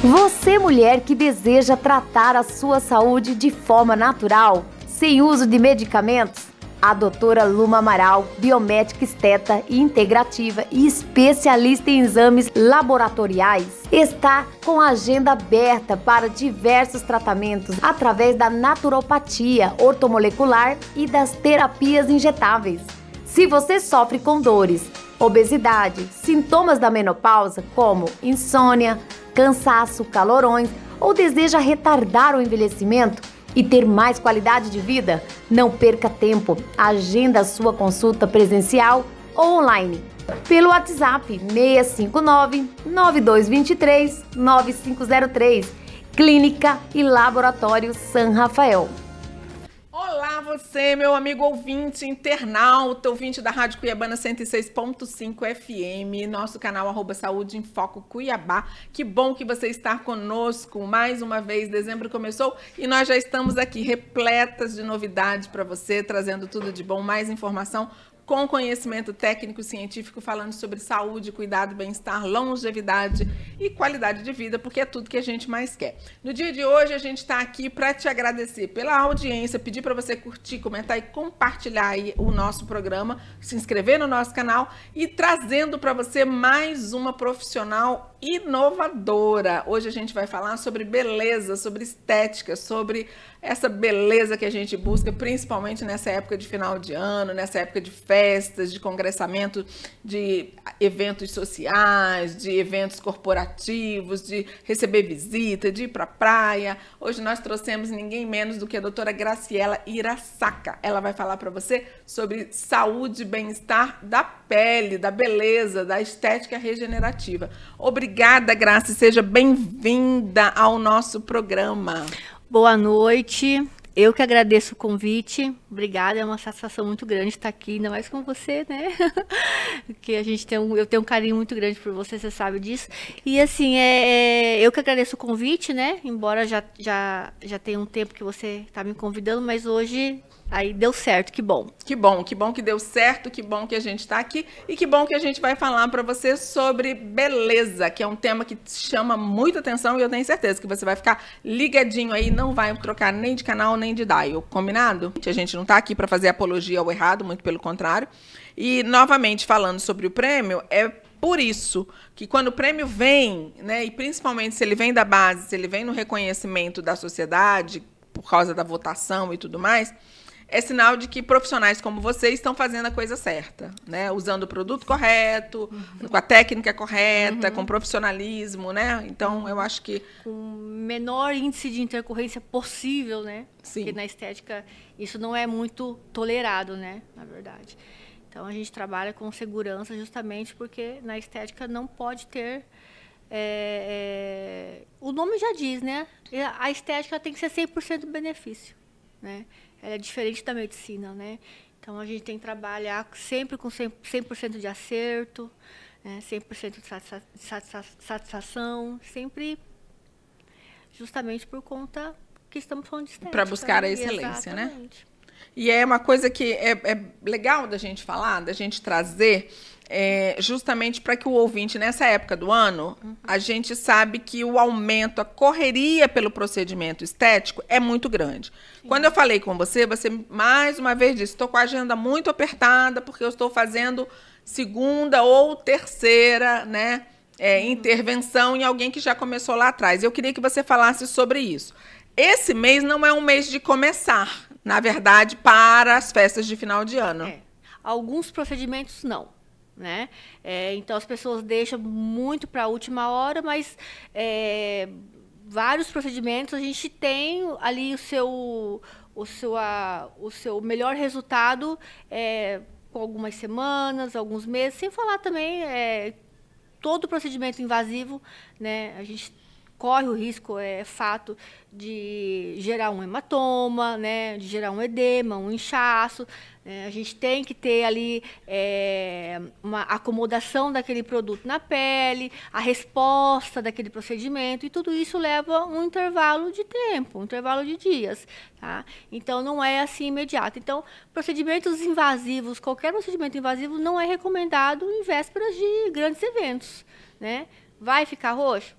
Você, mulher que deseja tratar a sua saúde de forma natural, sem uso de medicamentos, a doutora Luma Amaral, biomédica esteta e integrativa e especialista em exames laboratoriais, está com a agenda aberta para diversos tratamentos através da naturopatia ortomolecular e das terapias injetáveis. Se você sofre com dores, obesidade, sintomas da menopausa como insônia, cansaço, calorões ou deseja retardar o envelhecimento e ter mais qualidade de vida, não perca tempo. Agenda a sua consulta presencial ou online pelo WhatsApp 659-9223-9503, Clínica e Laboratório San Rafael. Olá você, meu amigo ouvinte, internauta, ouvinte da Rádio Cuiabana 106.5 FM, nosso canal @Saúde em Foco Cuiabá. Que bom que você está conosco. Mais uma vez, dezembro começou e nós já estamos aqui repletas de novidades para você, trazendo tudo de bom, mais informação com conhecimento técnico científico, falando sobre saúde, cuidado, bem-estar, longevidade e qualidade de vida, porque é tudo que a gente mais quer. No dia de hoje, a gente está aqui para te agradecer pela audiência, pedir para você curtir, comentar e compartilhar aí o nosso programa, se inscrever no nosso canal e trazendo para você mais uma profissional inovadora. Hoje a gente vai falar sobre beleza, sobre estética, sobre essa beleza que a gente busca, principalmente nessa época de final de ano, nessa época de festas, de congressamento, de eventos sociais, de eventos corporativos, de receber visita, de ir para a praia. Hoje nós trouxemos ninguém menos do que a doutora Graciela Irasaca. Ela vai falar para você sobre saúde e bem-estar da pele, da beleza, da estética regenerativa. Obrigada, Graça, seja bem-vinda ao nosso programa. Boa noite, eu que agradeço o convite, obrigada, é uma satisfação muito grande estar aqui, ainda mais com você, né? Porque eu tenho um carinho muito grande por você, você sabe disso. E assim, eu que agradeço o convite, né? Embora já tenha um tempo que você está me convidando, mas hoje aí deu certo, que bom. Que bom que deu certo, que bom que a gente está aqui e que bom que a gente vai falar para você sobre beleza, que é um tema que chama muita atenção e eu tenho certeza que você vai ficar ligadinho aí, não vai trocar nem de canal nem de dial, combinado? A gente não está aqui para fazer apologia ao errado, muito pelo contrário. E novamente falando sobre o prêmio, é por isso que quando o prêmio vem, né, e principalmente se ele vem da base, se ele vem no reconhecimento da sociedade, por causa da votação e tudo mais, é sinal de que profissionais como você estão fazendo a coisa certa, né? Usando o produto correto, com a técnica correta, com profissionalismo, né? Então, eu acho que com o menor índice de intercorrência possível, né? Sim. Porque na estética isso não é muito tolerado, né? Na verdade. Então, a gente trabalha com segurança justamente porque na estética não pode ter... o nome já diz, né? A estética tem que ser 100% benefício, né? Ela é diferente da medicina, né? Então, a gente tem que trabalhar sempre com 100% de acerto, né? 100% de satisfação, sempre justamente por conta que estamos falando de estética. Para buscar a excelência, exatamente, né? E é uma coisa que é legal da gente falar, da gente trazer, justamente para que o ouvinte, nessa época do ano, a gente sabe que o aumento, a correria pelo procedimento estético é muito grande. Sim. Quando eu falei com você mais uma vez disse, estou com a agenda muito apertada, porque eu estou fazendo segunda ou terceira, né, intervenção em alguém que já começou lá atrás. Eu queria que você falasse sobre isso. Esse mês não é um mês de começar, na verdade, para as festas de final de ano. Alguns procedimentos não, né? Então, as pessoas deixam muito para a última hora, mas vários procedimentos a gente tem ali o seu melhor resultado com algumas semanas, alguns meses, sem falar também todo procedimento invasivo, né? A gente corre o risco, é fato, de gerar um hematoma, né, de gerar um edema, um inchaço. A gente tem que ter ali uma acomodação daquele produto na pele, a resposta daquele procedimento, e tudo isso leva um intervalo de tempo, um intervalo de dias. Tá? Então, não é assim imediato. Então, procedimentos invasivos, qualquer procedimento invasivo não é recomendado em vésperas de grandes eventos. Né? Vai ficar roxo?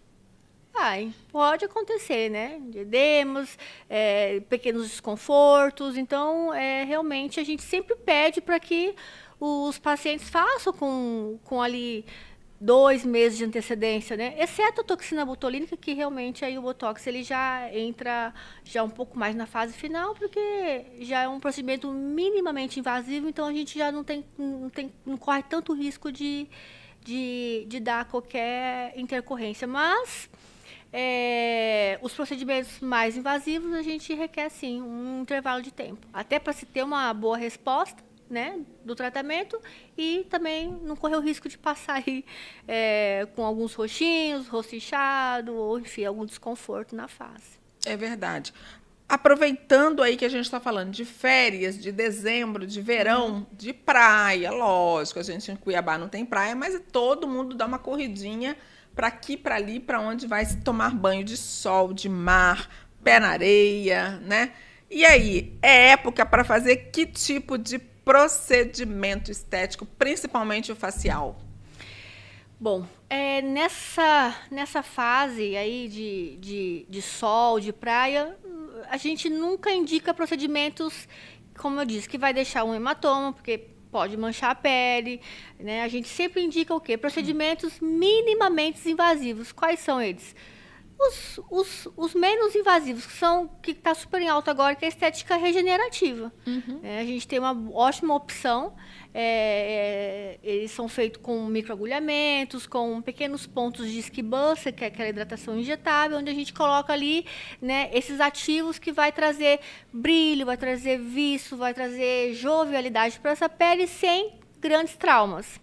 Pode acontecer, né? De edemas, pequenos desconfortos. Então, realmente, a gente sempre pede para que os pacientes façam com ali 2 meses de antecedência, né? Exceto a toxina botulínica, que realmente aí o Botox ele já entra já um pouco mais na fase final, porque já é um procedimento minimamente invasivo, então a gente já não corre tanto risco de dar qualquer intercorrência. Mas os procedimentos mais invasivos a gente requer sim um intervalo de tempo, até para se ter uma boa resposta, né, do tratamento e também não correr o risco de passar aí com alguns roxinhos, rosto inchado ou enfim, algum desconforto na face. É verdade. Aproveitando aí que a gente está falando de férias, de dezembro, de verão, de praia, lógico, a gente em Cuiabá não tem praia, mas todo mundo dá uma corridinha para aqui, para ali, para onde vai se tomar banho de sol, de mar, pé na areia, né? E aí, é época para fazer que tipo de procedimento estético, principalmente o facial? Bom, nessa fase aí de sol, de praia, a gente nunca indica procedimentos, como eu disse, que vai deixar um hematoma, porque pode manchar a pele, né? A gente sempre indica o quê? Procedimentos minimamente invasivos. Quais são eles? Os menos invasivos, que está super em alta agora, que é a estética regenerativa. A gente tem uma ótima opção. Eles são feitos com microagulhamentos, com pequenos pontos de Skin Buster, que é aquela hidratação injetável, onde a gente coloca ali, né, esses ativos que vai trazer brilho, vai trazer viço, vai trazer jovialidade para essa pele sem grandes traumas.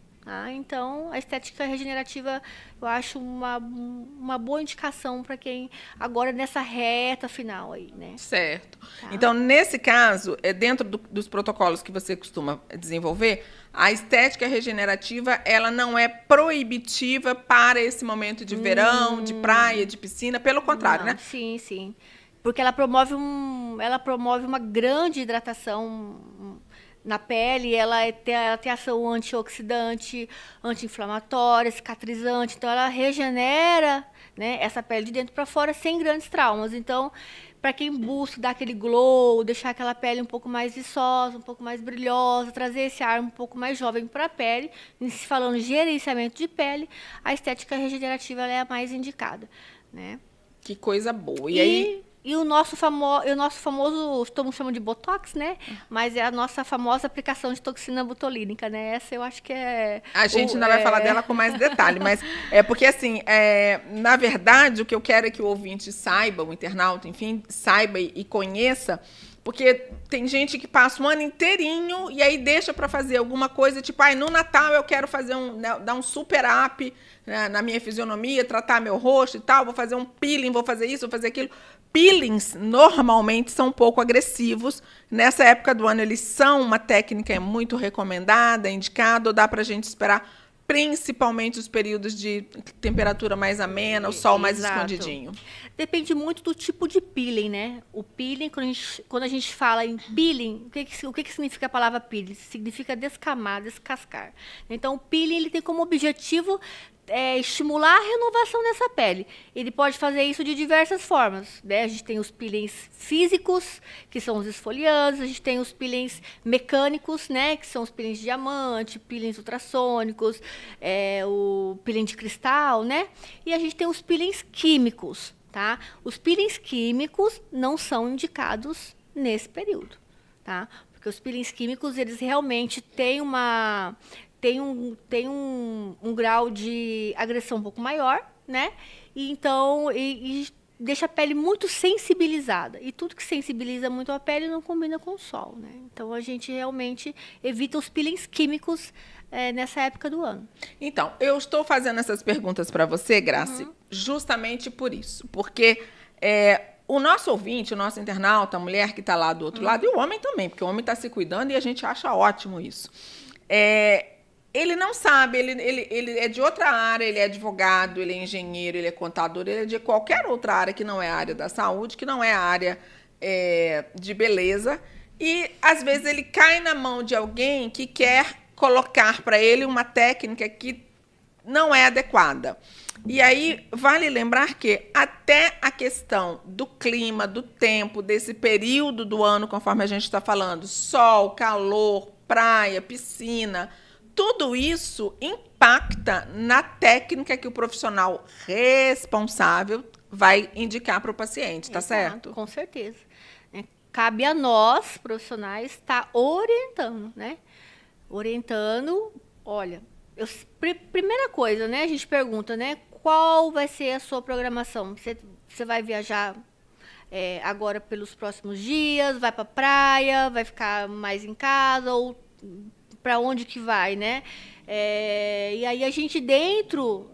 Então, a estética regenerativa eu acho uma boa indicação para quem agora nessa reta final aí, né? Certo. Tá. Então, nesse caso, dentro dos protocolos que você costuma desenvolver, a estética regenerativa ela não é proibitiva para esse momento de verão, de praia, de piscina, pelo contrário, né? Sim, sim. Porque ela promove uma grande hidratação na pele, ela tem ação antioxidante, anti-inflamatória, cicatrizante, então ela regenera, né, essa pele de dentro para fora sem grandes traumas. Então, para quem busca dar aquele glow, deixar aquela pele um pouco mais viçosa, um pouco mais brilhosa, trazer esse ar um pouco mais jovem para a pele, se falando de gerenciamento de pele, a estética regenerativa ela é a mais indicada, né? Que coisa boa. E aí... E o nosso famoso, todo mundo chama de Botox, né? Mas é a nossa famosa aplicação de toxina botulínica, né? Essa eu acho que é... A gente ainda vai falar dela com mais detalhe, mas é porque, assim, na verdade, o que eu quero é que o ouvinte saiba, o internauta, enfim, saiba e conheça, porque tem gente que passa um ano inteirinho e aí deixa para fazer alguma coisa, tipo, no Natal eu quero fazer dar um super up, né, na minha fisionomia, tratar meu rosto e tal, vou fazer um peeling, vou fazer isso, vou fazer aquilo. Peelings normalmente são um pouco agressivos. Nessa época do ano, eles são uma técnica muito recomendada, indicada, ou dá para a gente esperar principalmente os períodos de temperatura mais amena, o sol mais escondidinho. Depende muito do tipo de peeling, né? O peeling, quando a gente fala em peeling, o que significa a palavra peeling? Significa descamar, descascar. Então, o peeling ele tem como objetivo estimular a renovação dessa pele. Ele pode fazer isso de diversas formas, né? A gente tem os peelings físicos, que são os esfoliantes, a gente tem os peelings mecânicos, né? Que são os peelings de diamante, peelings ultrassônicos, o peeling de cristal, né? E a gente tem os peelings químicos, tá? Os peelings químicos não são indicados nesse período, tá? Porque os peelings químicos, eles realmente têm um grau de agressão um pouco maior, né? E então, deixa a pele muito sensibilizada. E tudo que sensibiliza muito a pele não combina com o sol, né? Então, a gente realmente evita os peelings químicos nessa época do ano. Então, eu estou fazendo essas perguntas para você, Grace, justamente por isso. Porque o nosso ouvinte, o nosso internauta, a mulher que está lá do outro lado, e o homem também, porque o homem está se cuidando e a gente acha ótimo isso. Ele não sabe, ele é de outra área, ele é advogado, ele é engenheiro, ele é contador, ele é de qualquer outra área que não é a área da saúde, que não é a área de beleza. E, às vezes, ele cai na mão de alguém que quer colocar para ele uma técnica que não é adequada. E aí, vale lembrar que até a questão do clima, do tempo, desse período do ano, conforme a gente está falando, sol, calor, praia, piscina, tudo isso impacta na técnica que o profissional responsável vai indicar para o paciente, tá certo? Com certeza. Cabe a nós, profissionais, estar orientando, né? Orientando, olha, primeira coisa, né? A gente pergunta, né? Qual vai ser a sua programação? Você vai viajar agora pelos próximos dias? Vai para praia? Vai ficar mais em casa? Ou para onde que vai, né? E aí a gente, dentro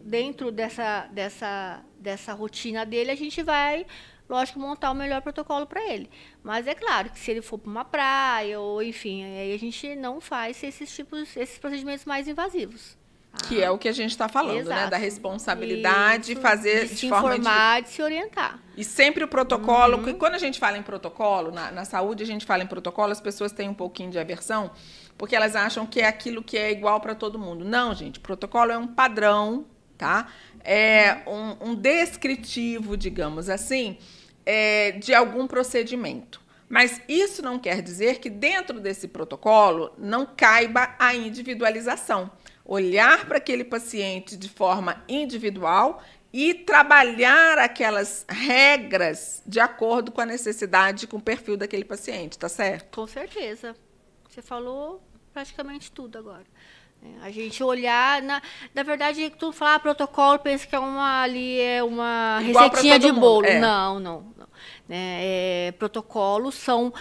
dessa rotina dele, a gente vai, lógico, montar o melhor protocolo para ele. Mas é claro que se ele for para uma praia, ou enfim, aí a gente não faz esses procedimentos mais invasivos. Que é o que a gente está falando, exato, né? Da responsabilidade, isso, fazer de se informar, de se orientar. E sempre o protocolo, porque quando a gente fala em protocolo, na saúde a gente fala em protocolo, as pessoas têm um pouquinho de aversão, porque elas acham que é aquilo que é igual para todo mundo. Não, gente, protocolo é um padrão, tá? É um descritivo, digamos assim, de algum procedimento. Mas isso não quer dizer que dentro desse protocolo não caiba a individualização. Olhar para aquele paciente de forma individual e trabalhar aquelas regras de acordo com a necessidade, com o perfil daquele paciente, tá certo? Com certeza. Você falou praticamente tudo agora. A gente olhar, na verdade, tu falar protocolo, pensa que é uma receitinha de bolo. Não. Protocolos são,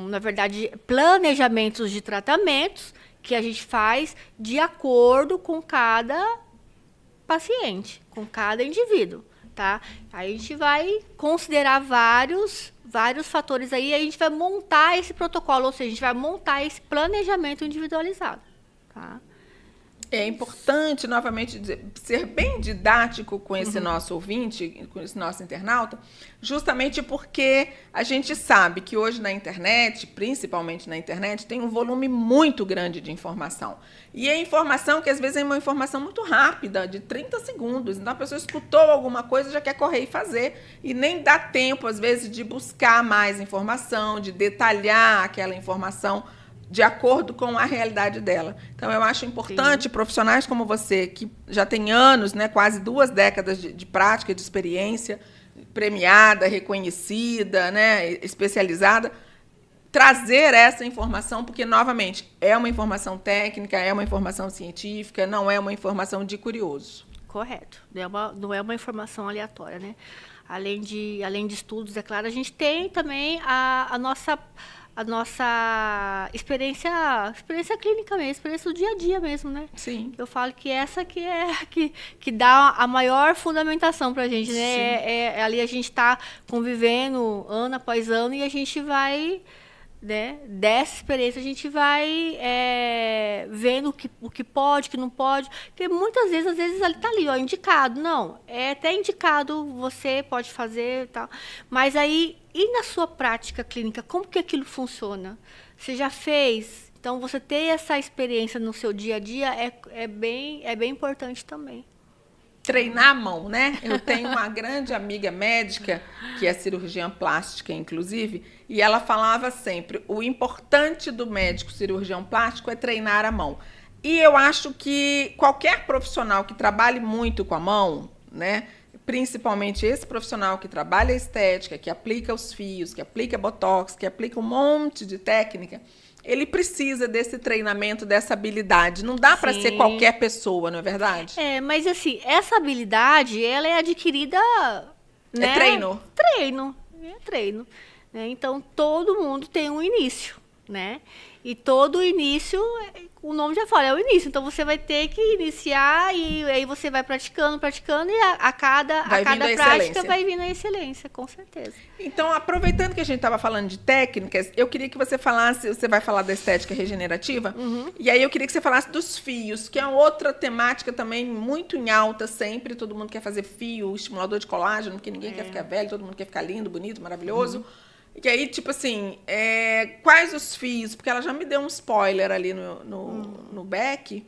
na verdade, planejamentos de tratamentos que a gente faz de acordo com cada paciente, com cada indivíduo, tá? Aí a gente vai considerar vários fatores aí, e a gente vai montar esse protocolo, ou seja, a gente vai montar esse planejamento individualizado, tá? É importante, novamente, dizer, ser bem didático com esse nosso ouvinte, com esse nosso internauta, justamente porque a gente sabe que hoje na internet, principalmente na internet, tem um volume muito grande de informação. E é informação que, às vezes, é uma informação muito rápida, de 30 segundos. Então, a pessoa escutou alguma coisa e já quer correr e fazer. E nem dá tempo, às vezes, de buscar mais informação, de detalhar aquela informação de acordo com a realidade dela. Então, eu acho importante, profissionais como você, que já tem anos, né, quase 2 décadas de prática, de experiência, premiada, reconhecida, né, especializada, trazer essa informação, porque, novamente, é uma informação técnica, é uma informação científica, não é uma informação de curioso. Correto. Não é uma informação aleatória, né? Além de estudos, é claro, a gente tem também a nossa experiência clínica mesmo, experiência do dia a dia mesmo, né? Sim. Eu falo que essa que dá a maior fundamentação para a gente, né? Ali a gente está convivendo ano após ano e a gente vai, né? Dessa experiência a gente vai vendo o que pode, o que não pode, porque muitas vezes, às vezes, ele está ali, ó, indicado. Não, é até indicado, você pode fazer e tal, mas aí, e na sua prática clínica, como que aquilo funciona? Você já fez? Então, você ter essa experiência no seu dia a dia é bem importante também. Treinar a mão, né? Eu tenho uma grande amiga médica, que é cirurgiã plástica, inclusive, e ela falava sempre, o importante do médico cirurgião plástico é treinar a mão. E eu acho que qualquer profissional que trabalhe muito com a mão, né? Principalmente esse profissional que trabalha a estética, que aplica os fios, que aplica botox, que aplica um monte de técnica, ele precisa desse treinamento, dessa habilidade. Não dá para ser qualquer pessoa, não é verdade? Mas assim, essa habilidade, ela é adquirida, né? É treino. Treino. Né? Então, todo mundo tem um início, né? E todo início, o nome já fala, é o início. Então, você vai ter que iniciar e aí você vai praticando e a cada prática vai vindo a excelência, com certeza. Então, aproveitando que a gente estava falando de técnicas, eu queria que você falasse, você vai falar da estética regenerativa, e aí eu queria que você falasse dos fios, que é outra temática também muito em alta sempre, todo mundo quer fazer fio, estimulador de colágeno, porque ninguém quer ficar velho, todo mundo quer ficar lindo, bonito, maravilhoso. E aí, tipo assim, quais os fios? Porque ela já me deu um spoiler ali no back.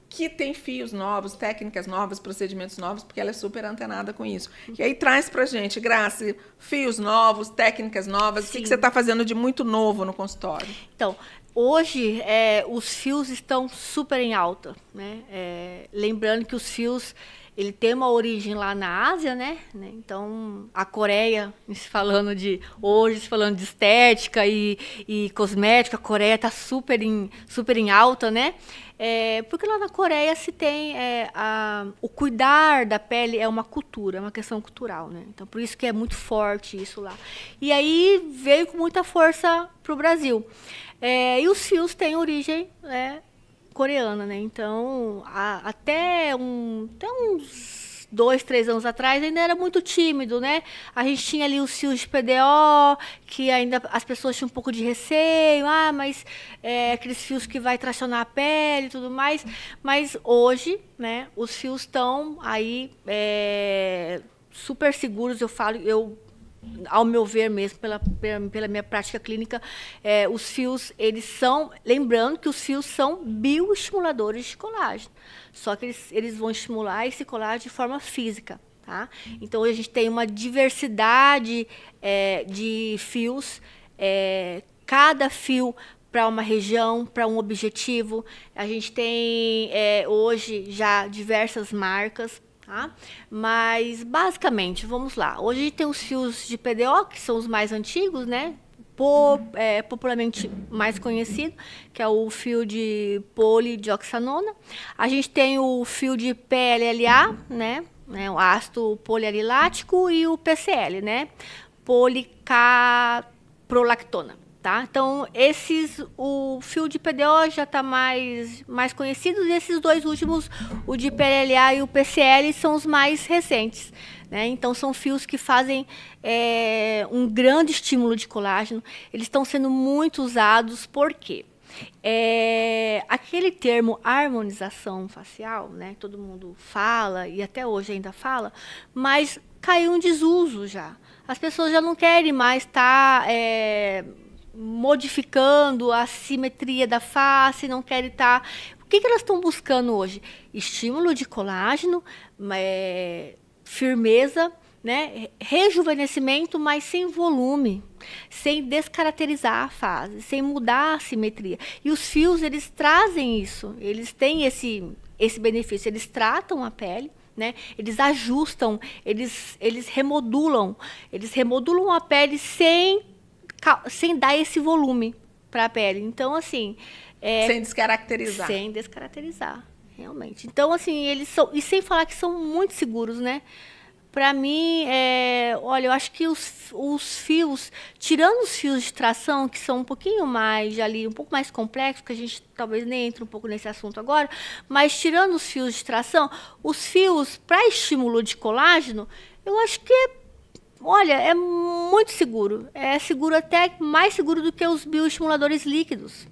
que tem fios novos, técnicas novas, procedimentos novos, porque ela é super antenada com isso. E aí traz pra gente, Graça, fios novos, técnicas novas, o que você está fazendo de muito novo no consultório? Então, hoje os fios estão super em alta, né? Lembrando que os fios, ele tem uma origem lá na Ásia, né? Então, a Coreia, se falando de estética e cosmética, a Coreia está super em alta, né? Porque lá na Coreia se tem o cuidar da pele é uma cultura, é uma questão cultural, né? Então, por isso que é muito forte isso lá. E aí veio com muita força para o Brasil. E os fios têm origem coreana, né? Então, até uns 2, 3 anos atrás ainda era muito tímido, né? A gente tinha ali os fios de PDO, que ainda as pessoas tinham um pouco de receio, mas aqueles fios que vai tracionar a pele e tudo mais. Mas hoje, né, os fios estão aí super seguros, ao meu ver mesmo, pela minha prática clínica, os fios, lembrando que os fios são bioestimuladores de colágeno, só que eles vão estimular esse colágeno de forma física, tá? Então, hoje a gente tem uma diversidade de fios, cada fio para uma região, para um objetivo. A gente tem hoje já diversas marcas, tá? Mas, basicamente, vamos lá. Hoje a gente tem os fios de PDO, que são os mais antigos, né? Popularmente mais conhecido, que é o fio de polidioxanona. A gente tem o fio de PLLA, né? O ácido polialilático, e o PCL, né? Policaprolactona. Tá? Então, o fio de PDO já está mais conhecido, e esses dois últimos, o de PLLA e o PCL, são os mais recentes, né? Então, são fios que fazem um grande estímulo de colágeno. Eles estão sendo muito usados, por quê? Aquele termo harmonização facial, né? Todo mundo fala, e até hoje ainda fala, mas caiu em desuso já. As pessoas já não querem mais estar modificando a simetria da face, não querem estar... O que elas estão buscando hoje? Estímulo de colágeno, firmeza, né? Rejuvenescimento, mas sem volume, sem descaracterizar a face, sem mudar a simetria. E os fios, eles trazem isso, eles têm esse benefício, eles tratam a pele, né? Eles ajustam, eles remodulam a pele sem dar esse volume para a pele. Então, assim... sem descaracterizar. Sem descaracterizar, realmente. Então, assim, eles são... E sem falar que são muito seguros, né? Para mim, olha, eu acho que os fios, tirando os fios de tração, que são um pouquinho mais um pouco mais complexos, que a gente talvez nem entre um pouco nesse assunto agora, mas tirando os fios de tração, os fios para estímulo de colágeno, eu acho que olha, é muito seguro. É seguro, até mais seguro do que os bioestimuladores líquidos.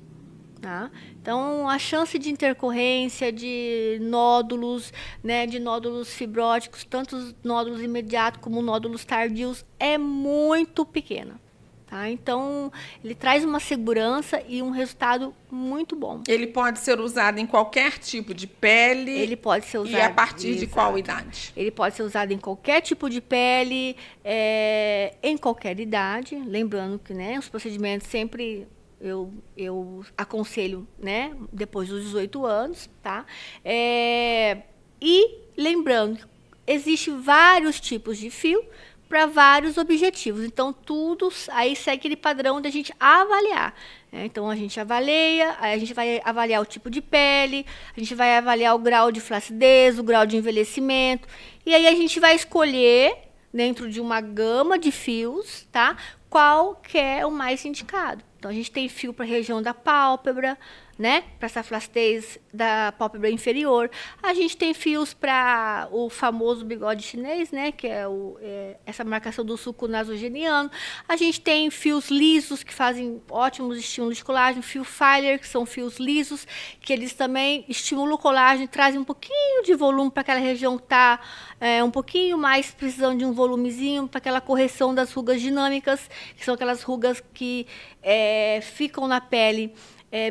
Tá? Então, a chance de intercorrência, de nódulos, né, de nódulos fibróticos, tanto os nódulos imediatos como nódulos tardios, é muito pequena. Tá? Então, ele traz uma segurança e um resultado muito bom. Ele pode ser usado em qualquer tipo de pele? Ele pode ser usado... E a partir de qual idade? Ele pode ser usado em qualquer tipo de pele, em qualquer idade. Lembrando que, né, os procedimentos sempre... Eu aconselho, né, depois dos 18 anos, tá? E lembrando que existem vários tipos de fio para vários objetivos. Então, tudo aí segue aquele padrão da gente avaliar. Né? Então, a gente avalia, a gente vai avaliar o tipo de pele, a gente vai avaliar o grau de flacidez, o grau de envelhecimento, e aí a gente vai escolher, dentro de uma gama de fios, tá? Qual que é o mais indicado. Então, a gente tem fio para a região da pálpebra, né? Para essa flacidez da pálpebra inferior. A gente tem fios para o famoso bigode chinês, né? Que é essa marcação do sulco nasogeniano. A gente tem fios lisos, que fazem ótimos estímulos de colágeno. Fio Filer, que são fios lisos, que eles também estimulam o colágeno e trazem um pouquinho de volume para aquela região que está um pouquinho mais precisando de um volumezinho, para aquela correção das rugas dinâmicas, que são aquelas rugas que ficam na pele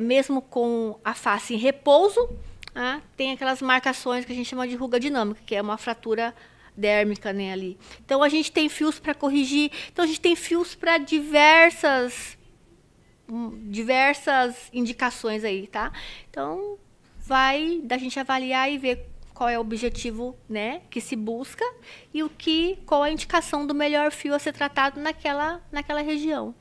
mesmo com a face em repouso, né, tem aquelas marcações que a gente chama de ruga dinâmica, que é uma fratura dérmica, né, ali. Então, a gente tem fios para corrigir. Então, a gente tem fios para diversas indicações aí, tá? Então, vai da gente avaliar e ver qual é o objetivo, né, que se busca e qual a indicação do melhor fio a ser tratado naquela região.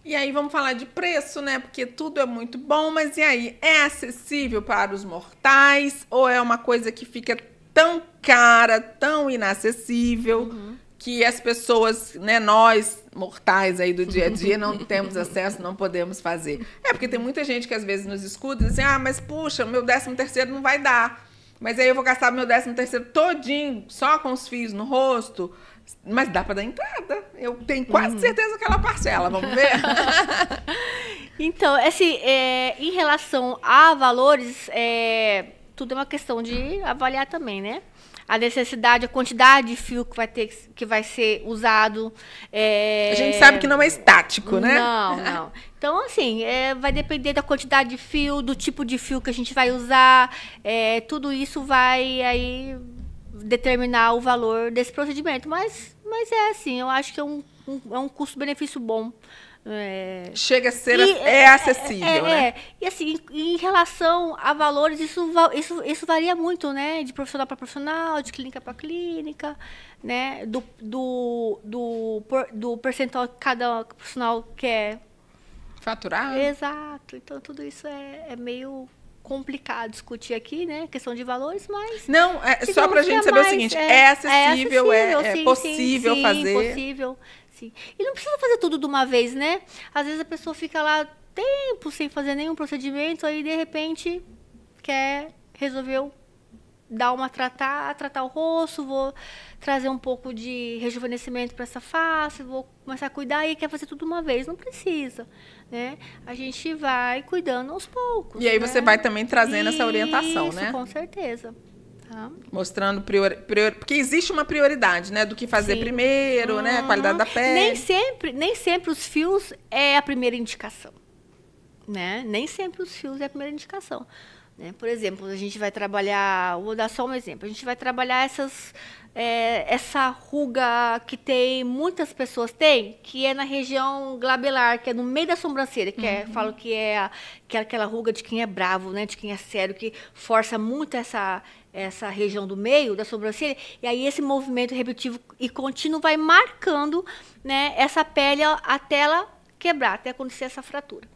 E aí vamos falar de preço, né? Porque tudo é muito bom, mas e aí? É acessível para os mortais ou é uma coisa que fica tão cara, tão inacessível, que as pessoas, né, nós mortais aí do dia a dia não temos acesso, não podemos fazer? É porque tem muita gente que às vezes nos escuta e diz assim, mas puxa, meu 13º não vai dar. Mas aí eu vou gastar meu 13º todinho só com os fios no rosto. Mas dá para dar entrada. Eu tenho quase certeza que ela parcela. Vamos ver? Então, assim, em relação a valores, tudo é uma questão de avaliar também, né? A necessidade, a quantidade de fio que vai ser usado. A gente sabe que não é estático, né? Não. Então, assim, vai depender da quantidade de fio, do tipo de fio que a gente vai usar. Tudo isso vai aí determinar o valor desse procedimento. Mas é assim, eu acho que é um custo-benefício bom. Chega a ser acessível, né? E assim, em relação a valores, isso varia muito, né? De profissional para profissional, de clínica para clínica, né? Do percentual que cada profissional quer faturar. Exato. Então, tudo isso é meio complicado discutir aqui, né? Questão de valores, mas... Não, só para a gente saber o seguinte, é acessível, é possível fazer. Possível. Sim. E não precisa fazer tudo de uma vez, né? Às vezes a pessoa fica lá tempo sem fazer nenhum procedimento, aí de repente resolveu dar uma tratar o rosto, vou trazer um pouco de rejuvenescimento para essa face, vou começar a cuidar e quer fazer tudo de uma vez. Não precisa, né? A gente vai cuidando aos poucos. E aí né? você vai também trazendo essa orientação, né? Isso, com certeza. Mostrando porque existe uma prioridade, né, do que fazer primeiro, né, a qualidade da pele. Nem sempre os fios é a primeira indicação, né? Nem sempre os fios é a primeira indicação, né? Por exemplo, a gente vai trabalhar, vou dar só um exemplo, a gente vai trabalhar essa ruga que muitas pessoas têm, que é na região glabelar, que é no meio da sobrancelha, falo que é aquela ruga de quem é bravo, né, de quem é sério, que força muito essa região do meio da sobrancelha, e aí esse movimento repetitivo e contínuo vai marcando, né, essa pele até ela quebrar, até acontecer essa fratura.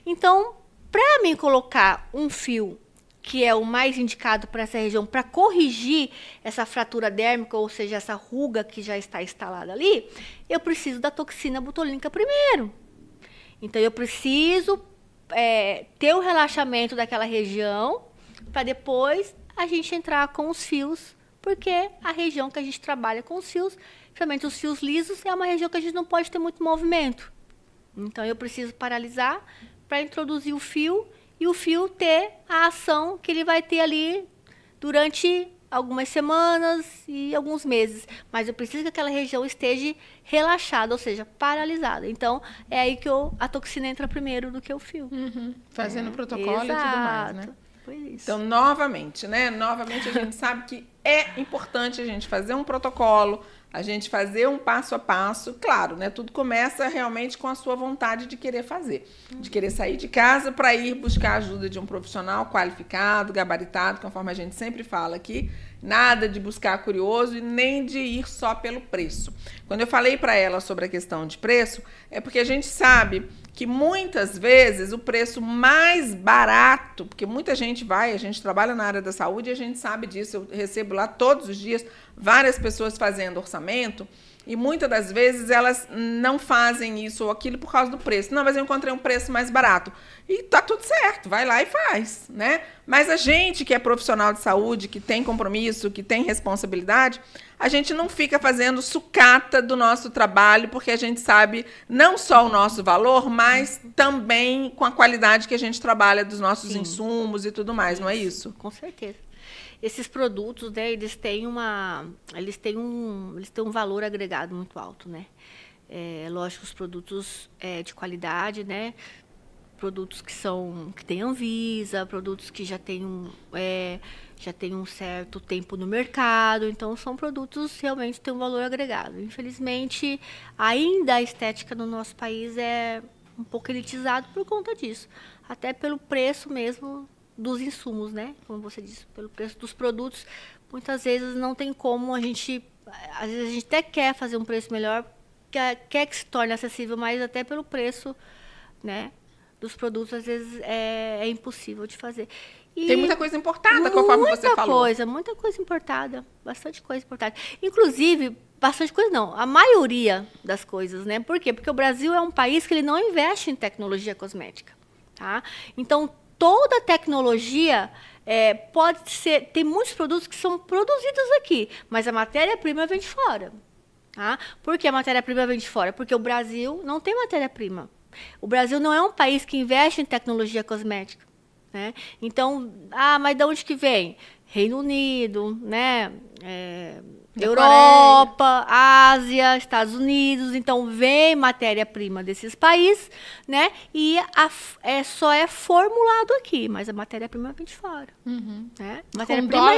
Então, para mim colocar um fio que é o mais indicado para essa região, para corrigir essa fratura dérmica, ou seja, essa ruga que já está instalada ali, eu preciso da toxina botulínica primeiro. Então, eu preciso ter o relaxamento daquela região, para depois a gente entrar com os fios, porque a região que a gente trabalha com os fios, principalmente os fios lisos, é uma região que a gente não pode ter muito movimento. Então, eu preciso paralisar para introduzir o fio e o fio ter a ação que ele vai ter ali durante algumas semanas e alguns meses. Mas eu preciso que aquela região esteja relaxada, ou seja, paralisada. Então, é aí que a toxina entra primeiro do que o fio. Fazendo o protocolo e tudo mais, né? Foi isso. Então, novamente, né? Novamente, a gente sabe que é importante a gente fazer um protocolo, a gente fazer um passo a passo. Claro, né? Tudo começa realmente com a sua vontade de querer fazer, de querer sair de casa para ir buscar a ajuda de um profissional qualificado, gabaritado, conforme a gente sempre fala aqui. Nada de buscar curioso e nem de ir só pelo preço. Quando eu falei para ela sobre a questão de preço, é porque a gente sabe que muitas vezes o preço mais barato, porque muita gente a gente trabalha na área da saúde e a gente sabe disso, eu recebo lá todos os dias várias pessoas fazendo orçamento e muitas das vezes elas não fazem isso ou aquilo por causa do preço. Não, mas eu encontrei um preço mais barato. E tá tudo certo, vai lá e faz, né? Mas a gente que é profissional de saúde, que tem compromisso, que tem responsabilidade, a gente não fica fazendo sucata do nosso trabalho, porque a gente sabe não só o nosso valor, mas também com a qualidade que a gente trabalha dos nossos insumos e tudo mais, não é isso? Com certeza. Esses produtos, né, eles têm um valor agregado muito alto, né? Lógico, os produtos de qualidade, né? produtos que têm Anvisa, produtos que já têm um certo tempo no mercado. Então, são produtos que realmente têm um valor agregado. Infelizmente, ainda a estética no nosso país é um pouco elitizado por conta disso. Até pelo preço mesmo dos insumos, né? Como você disse, pelo preço dos produtos. Muitas vezes não tem como a gente... Às vezes a gente até quer fazer um preço melhor, quer que se torne acessível, mas até pelo preço, né, dos produtos, às vezes é impossível de fazer. E tem muita coisa importada, conforme você falou. Muita coisa importada, bastante coisa importada. Inclusive, bastante coisa não, a maioria das coisas, né? Por quê? Porque o Brasil é um país que ele não investe em tecnologia cosmética, tá? Então, toda a tecnologia pode ser... Tem muitos produtos que são produzidos aqui, mas a matéria-prima vem de fora. Tá? Por que a matéria-prima vem de fora? Porque o Brasil não tem matéria-prima. O Brasil não é um país que investe em tecnologia cosmética, né? Então, mas de onde que vem? Reino Unido, né? Europa, Ásia, Estados Unidos. Então, vem matéria-prima desses países, né? E só é formulado aqui, mas a matéria-prima vem de fora. Né? Matéria-prima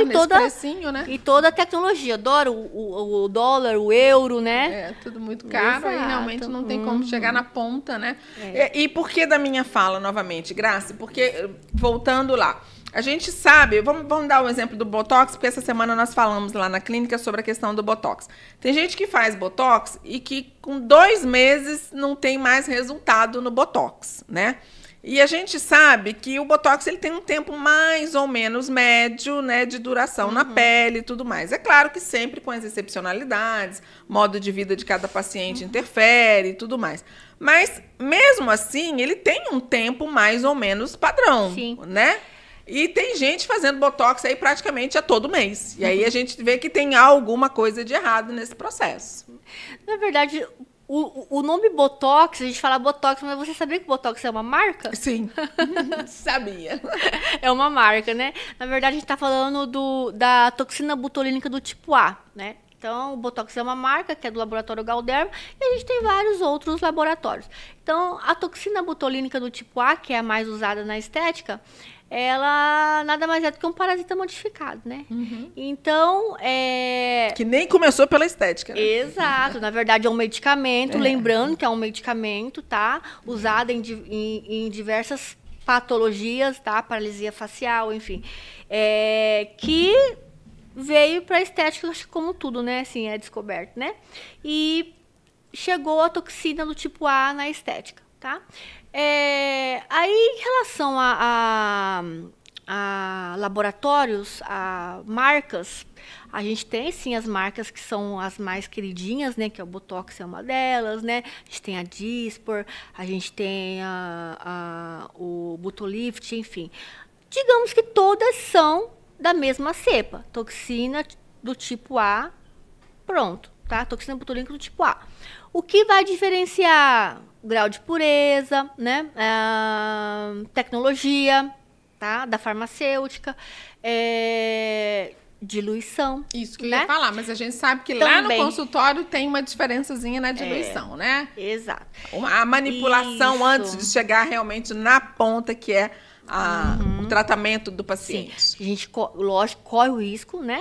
e toda a tecnologia. Adoro o dólar, o euro, né? É, tudo muito caro. Exato. E realmente não tem como chegar na ponta, né? É. E por que da minha fala, novamente, Graça? Porque, voltando lá, a gente sabe, vamos dar o exemplo do Botox, porque essa semana nós falamos lá na clínica sobre a questão do Botox. Tem gente que faz Botox e que com 2 meses não tem mais resultado no Botox, né? E a gente sabe que o Botox ele tem um tempo mais ou menos médio, né, de duração na pele e tudo mais. É claro que sempre com as excepcionalidades, modo de vida de cada paciente interfere e tudo mais. Mas, mesmo assim, ele tem um tempo mais ou menos padrão, Sim. né? E tem gente fazendo Botox aí praticamente a todo mês. E aí a gente vê que tem alguma coisa de errado nesse processo. Na verdade, o nome Botox, a gente fala Botox, mas você sabia que Botox é uma marca? Sim, sabia. É uma marca, né? Na verdade, a gente está falando da toxina botulínica do tipo A, né? Então, o Botox é uma marca que é do laboratório Galderma e a gente tem vários outros laboratórios. Então, a toxina botulínica do tipo A, que é a mais usada na estética, ela nada mais é do que um parasita modificado, né? Então, que nem começou pela estética, né? Exato. Na verdade, é um medicamento, lembrando que é um medicamento, tá? Usado em diversas patologias, tá? Paralisia facial, enfim. Que veio para a estética, acho que como tudo, né? Assim, é descoberto, né? E chegou a toxina do tipo A na estética, tá? Aí, em relação a laboratórios, a marcas, a gente tem, sim, as marcas que são as mais queridinhas, né? Que é o Botox, é uma delas, né? A gente tem a Dyspor, a gente tem o Butolift, enfim. Digamos que todas são da mesma cepa, toxina do tipo A, pronto, tá? Toxina botulínica do tipo A. O que vai diferenciar? O grau de pureza, né? Tecnologia, tá? Da farmacêutica, diluição. Isso que eu né? ia falar, mas a gente sabe que lá no consultório tem uma diferençazinha na diluição, né? Exato. A manipulação antes de chegar realmente na ponta, que é o tratamento do paciente. Sim. A gente, lógico, corre o risco, né,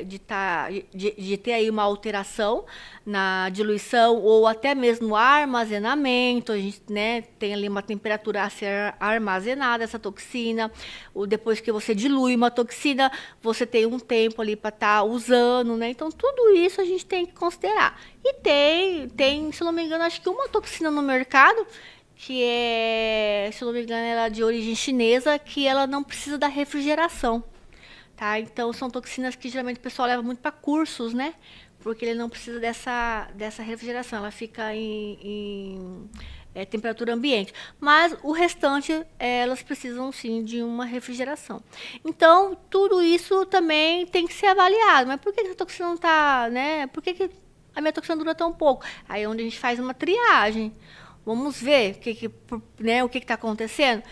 de ter aí uma alteração na diluição ou até mesmo no armazenamento. A gente, né, tem ali uma temperatura a ser armazenada, essa toxina. Ou depois que você dilui uma toxina, você tem um tempo ali para estar usando, né? Então, tudo isso a gente tem que considerar. E tem, se não me engano, acho que uma toxina no mercado que é, se não me engano, ela é de origem chinesa, que ela não precisa da refrigeração, tá? Então, são toxinas que geralmente o pessoal leva muito para cursos, né? Porque ele não precisa dessa refrigeração, ela fica em temperatura ambiente. Mas o restante, elas precisam, sim, de uma refrigeração. Então, tudo isso também tem que ser avaliado. Mas por que a toxina não está, né? Por que a minha toxina dura tão pouco? Aí é onde a gente faz uma triagem. Vamos ver o que está acontecendo.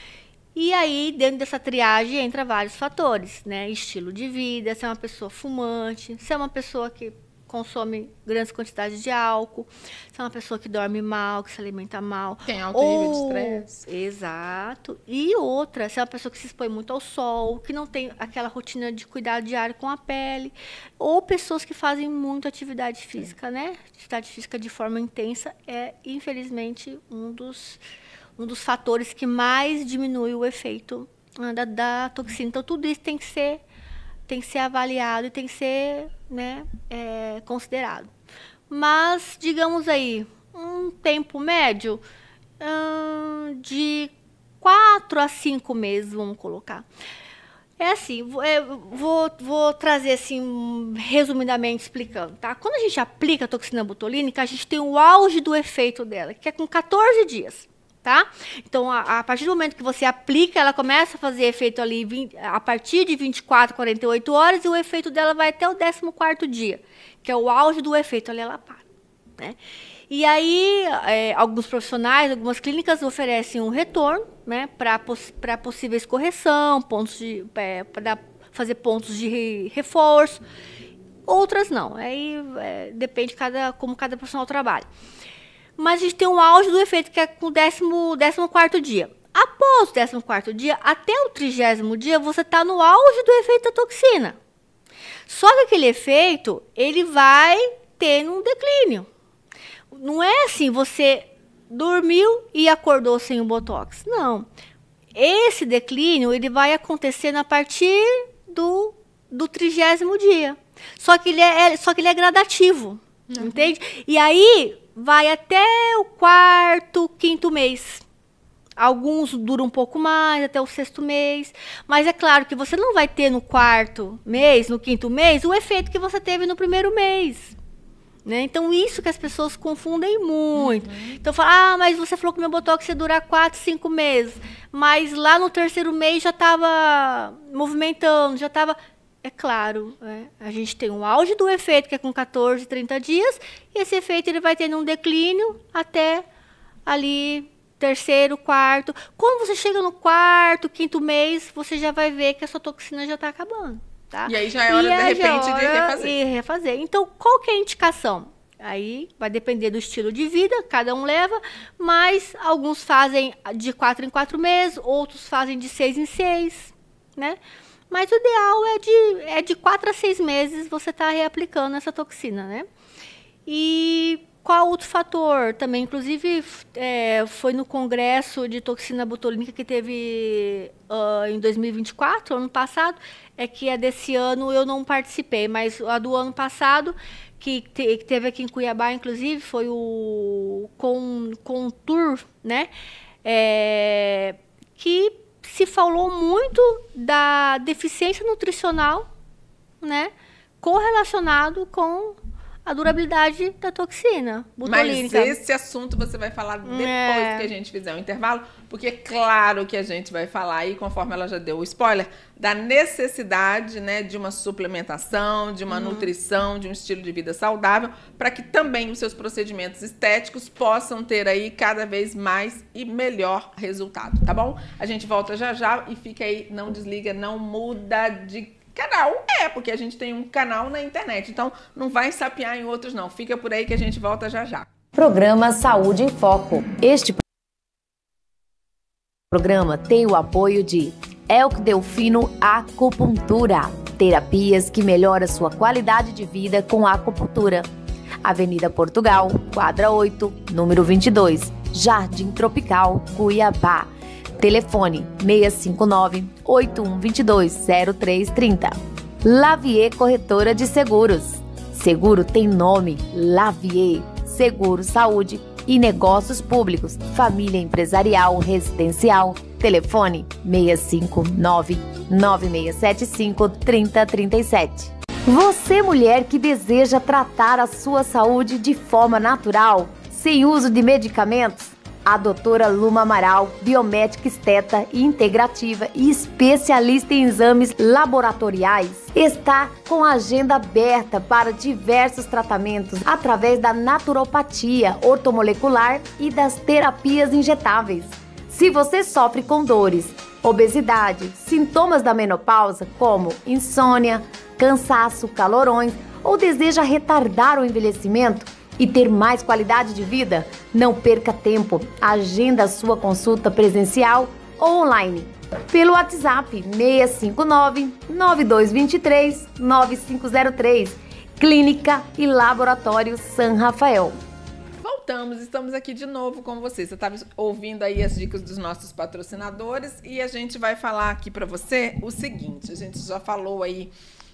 E aí, dentro dessa triagem, entra vários fatores, né? Estilo de vida, se é uma pessoa fumante, se é uma pessoa que consome grandes quantidades de álcool, se é uma pessoa que dorme mal, que se alimenta mal. Tem alto nível de estresse. Exato. E outra, se é uma pessoa que se expõe muito ao sol, que não tem aquela rotina de cuidado diário com a pele, ou pessoas que fazem muito atividade física, né? Atividade física de forma intensa é, infelizmente, um dos fatores que mais diminui o efeito da toxina. Então, tudo isso tem que ser avaliado e tem que ser, né, considerado. Mas, digamos aí, um tempo médio de 4 a 5 meses, vamos colocar. É assim, vou trazer assim, resumidamente explicando, tá? Quando a gente aplica a toxina botulínica, a gente tem o auge do efeito dela, que é com 14 dias. Tá? Então, a partir do momento que você aplica, ela começa a fazer efeito ali a partir de 24, 48 horas, e o efeito dela vai até o 14º dia, que é o auge do efeito, ali ela para, né? E aí, alguns profissionais, algumas clínicas oferecem um retorno, né, para possíveis correção, para fazer pontos de reforço, outras não, aí depende como cada profissional trabalha. Mas a gente tem um auge do efeito, que é com o 14º dia. Após o 14º dia, até o 30º dia, você está no auge do efeito da toxina. Só que aquele efeito, ele vai ter um declínio. Não é assim, você dormiu e acordou sem o Botox. Não. Esse declínio, ele vai acontecer a partir do 30º dia. Só que ele é gradativo, entende? E aí vai até o 4º, 5º mês. Alguns duram um pouco mais, até o 6º mês. Mas é claro que você não vai ter no 4º mês, no 5º mês, o efeito que você teve no 1º mês. Né? Então, isso que as pessoas confundem muito. Então, fala, mas você falou que meu Botox ia durar 4, 5 meses. Mas lá no 3º mês já estava movimentando, já estava... É claro, a gente tem um auge do efeito, que é com 14, 30 dias, e esse efeito ele vai tendo um declínio até ali 3º, 4º. Quando você chega no 4º, 5º mês, você já vai ver que a sua toxina já está acabando. Tá? E aí já é hora, de repente, de refazer. Então, qual que é a indicação? Aí vai depender do estilo de vida, cada um leva, mas alguns fazem de 4 em 4 meses, outros fazem de 6 em 6, né? Mas o ideal é de 4 a 6 meses você tá reaplicando essa toxina, né? E qual outro fator? Também, inclusive, foi no congresso de toxina botulínica que teve em 2024, ano passado, que a desse ano eu não participei, mas a do ano passado, que teve aqui em Cuiabá, inclusive, foi o Contour, né? Que se falou muito da deficiência nutricional, né, correlacionado com a durabilidade da toxina botulínica. Mas esse assunto você vai falar depois que a gente fizer o intervalo, porque é claro que a gente vai falar aí, conforme ela já deu o spoiler, da necessidade, né, de uma suplementação, de uma nutrição, de um estilo de vida saudável, para que também os seus procedimentos estéticos possam ter aí cada vez mais e melhor resultado, tá bom? A gente volta já já e fica aí, não desliga, não muda de canal. Porque a gente tem um canal na internet, então não vai sapear em outros não. Fica por aí que a gente volta já já. Programa Saúde em Foco. Este programa tem o apoio de Elk Delfino Acupuntura, terapias que melhoram sua qualidade de vida com a acupuntura. Avenida Portugal, quadra 8, número 22, Jardim Tropical, Cuiabá. Telefone 659-8122-0330. Lavier Corretora de Seguros. Seguro tem nome, Lavier. Seguro, saúde e negócios públicos, família empresarial, residencial. Telefone 659-9675-3037. Você, mulher que deseja tratar a sua saúde de forma natural, sem uso de medicamentos, a doutora Luma Amaral, biomédica esteta e integrativa e especialista em exames laboratoriais, está com a agenda aberta para diversos tratamentos através da naturopatia ortomolecular e das terapias injetáveis. Se você sofre com dores, obesidade, sintomas da menopausa como insônia, cansaço, calorões ou deseja retardar o envelhecimento e ter mais qualidade de vida? Não perca tempo, agenda a sua consulta presencial ou online pelo WhatsApp 659-9223-9503, Clínica e Laboratório San Rafael. Estamos aqui de novo com você. Você estava ouvindo aí as dicas dos nossos patrocinadores e a gente vai falar aqui para você o seguinte: a gente já falou aí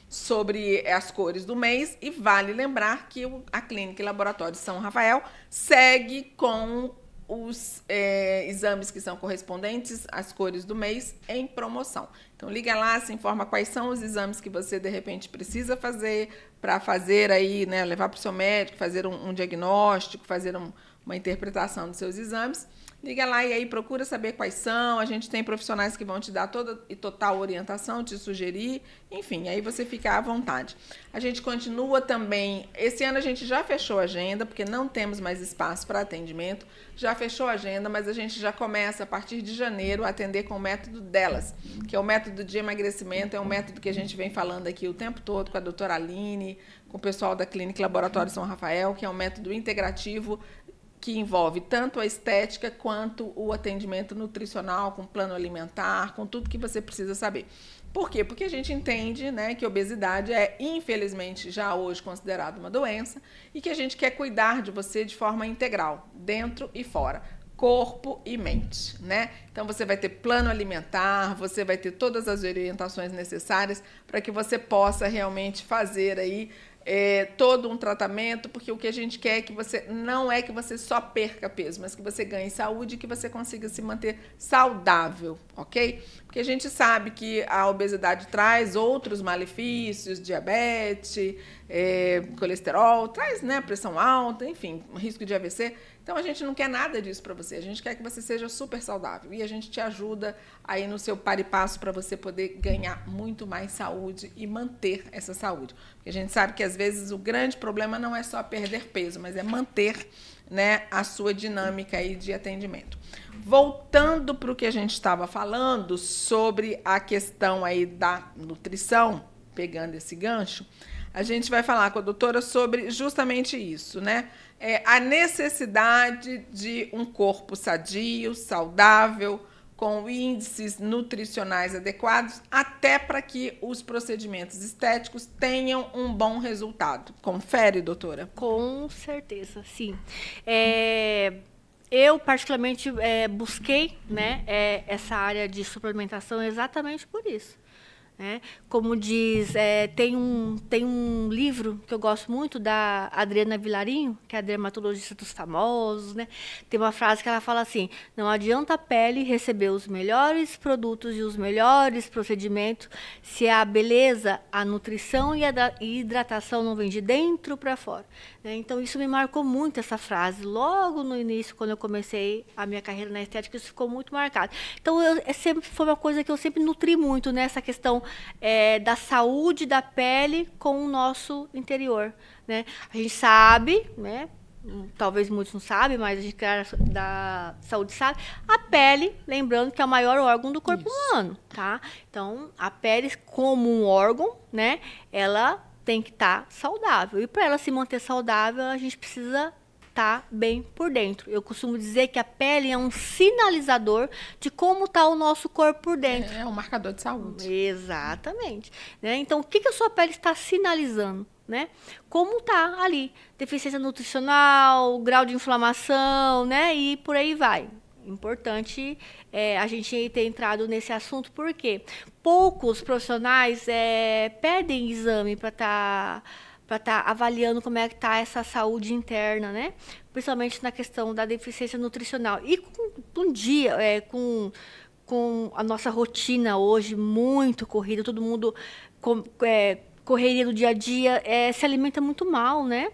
sobre as cores do mês e vale lembrar que a Clínica e Laboratório São Rafael segue com os exames que são correspondentes às cores do mês em promoção. Então liga lá, se informa quais são os exames que você de repente precisa fazer para fazer aí, né, levar para o seu médico, fazer um diagnóstico, fazer uma interpretação dos seus exames. Liga lá e aí procura saber quais são. A gente tem profissionais que vão te dar toda e total orientação, te sugerir, enfim, aí você fica à vontade. A gente continua também, esse ano a gente já fechou a agenda, porque não temos mais espaço para atendimento, já fechou a agenda, mas a gente já começa a partir de janeiro a atender com o método delas, que é o método de emagrecimento, é um método que a gente vem falando aqui o tempo todo com a doutora Aline, com o pessoal da Clínica e Laboratório São Rafael, que é um método integrativo que envolve tanto a estética quanto o atendimento nutricional, com plano alimentar, com tudo que você precisa saber. Por quê? Porque a gente entende, né, que a obesidade é, infelizmente, já hoje considerada uma doença e que a gente quer cuidar de você de forma integral, dentro e fora, corpo e mente, né? Então você vai ter plano alimentar, você vai ter todas as orientações necessárias para que você possa realmente fazer aí todo um tratamento, porque o que a gente quer é que você, não é que você só perca peso, mas que você ganhe saúde e que você consiga se manter saudável, ok? Porque a gente sabe que a obesidade traz outros malefícios, diabetes, colesterol, traz, né, pressão alta, enfim, risco de AVC. Então a gente não quer nada disso para você, a gente quer que você seja super saudável e a gente te ajuda aí no seu par e passo para você poder ganhar muito mais saúde e manter essa saúde. Porque a gente sabe que às vezes o grande problema não é só perder peso, mas é manter, né, a sua dinâmica aí de atendimento. Voltando para o que a gente estava falando sobre a questão aí da nutrição, pegando esse gancho, a gente vai falar com a doutora sobre justamente isso, né? A necessidade de um corpo sadio, saudável, com índices nutricionais adequados, até para que os procedimentos estéticos tenham um bom resultado. Confere, doutora? Com certeza, sim. Eu, particularmente, busquei, né, essa área de suplementação exatamente por isso. Né? Como diz, tem um livro que eu gosto muito, da Adriana Vilarinho, que é a dermatologista dos famosos, né? Tem uma frase que ela fala assim: não adianta a pele receber os melhores produtos e os melhores procedimentos se a beleza, a nutrição e a hidratação não vem de dentro para fora. Né? Então isso me marcou muito, essa frase. Logo no início, quando eu comecei a minha carreira na estética, isso ficou muito marcado. Então sempre foi uma coisa que eu sempre nutri muito, né? Essa questão da saúde da pele com o nosso interior, né? A gente sabe, né? Talvez muitos não sabem, mas a gente da saúde sabe. A pele, lembrando que é o maior órgão do corpo humano, tá? Então, a pele como um órgão, né? Ela tem que estar saudável. E para ela se manter saudável, a gente precisa tá bem por dentro. Eu costumo dizer que a pele é um sinalizador de como está o nosso corpo por dentro. É um marcador de saúde. Exatamente. Né? Então, o que a sua pele está sinalizando? Né? Como está ali? Deficiência nutricional, grau de inflamação, né? E por aí vai. Importante a gente ter entrado nesse assunto, porque poucos profissionais pedem exame para estar avaliando como é que está essa saúde interna, né? Principalmente na questão da deficiência nutricional. E com a nossa rotina hoje muito corrida, todo mundo correria do dia a dia, se alimenta muito mal, né?